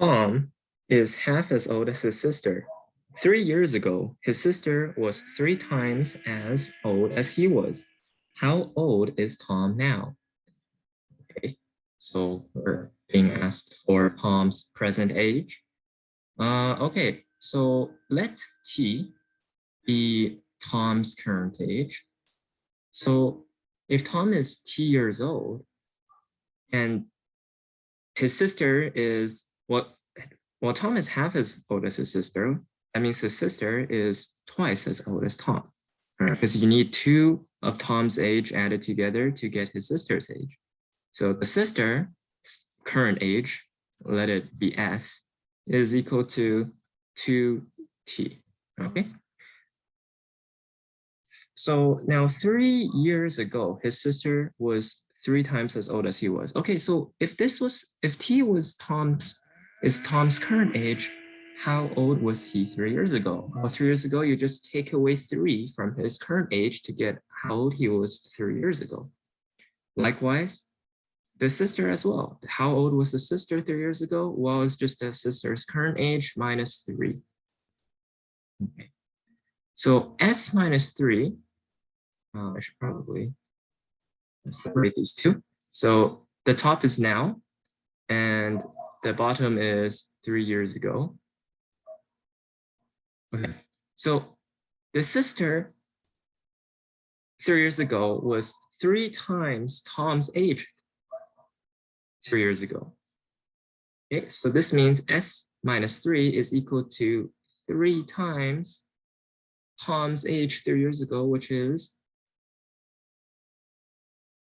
Tom is half as old as his sister. 3 years ago, his sister was 3 times as old as he was. How old is Tom now? Okay, so we're being asked for Tom's present age. Okay, so let T be Tom's current age. So if Tom is T years old and his sister is well, Tom is half as old as his sister. That means his sister is twice as old as Tom. Because you need 2 of Tom's age added together to get his sister's age. So the sister's current age, let it be S, is equal to 2T. Okay. So now 3 years ago, his sister was 3 times as old as he was. Okay, so if T was Tom's current age, how old was he 3 years ago? Well, 3 years ago, you just take away 3 from his current age to get how old he was 3 years ago. Likewise, the sister as well. How old was the sister 3 years ago? Well, it's just the sister's current age minus 3. Okay. So S minus 3, I should probably separate these two. So the top is now, and the bottom is 3 years ago. Okay. So the sister 3 years ago was 3 times Tom's age 3 years ago. Okay, so this means S minus 3 is equal to 3 times Tom's age 3 years ago, which is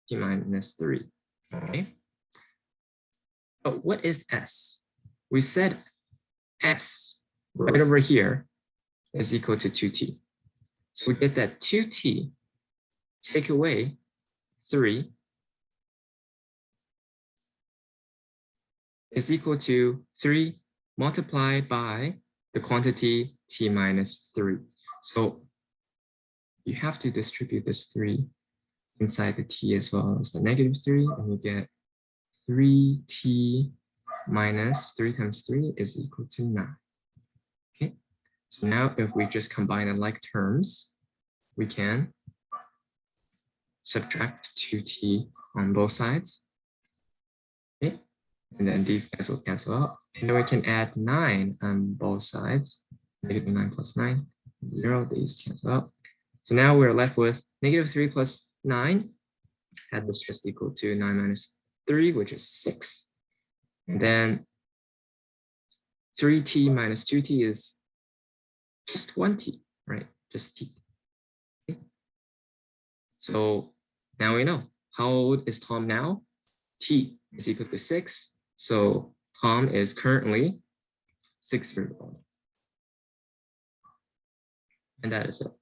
T minus 3. Okay. But what is S? We said S right over here is equal to 2T. So we get that 2T, take away 3, is equal to 3 multiplied by the quantity T minus 3. So you have to distribute this 3 inside the T as well as the negative 3, and you get 3T minus 3 times 3 is equal to 9. Okay, so now if we just combine the like terms, we can subtract 2T on both sides. Okay, and then these guys will cancel out. And then we can add 9 on both sides. Negative 9 plus 9, 0, these cancel out. So now we're left with negative 3 plus 9. Add this just equal to 9 minus 3, which is 6. And then 3T minus 2T is just 1T, right? Just T. Okay. So now we know. How old is Tom now? T is equal to 6. So Tom is currently 6 years old. And that is it.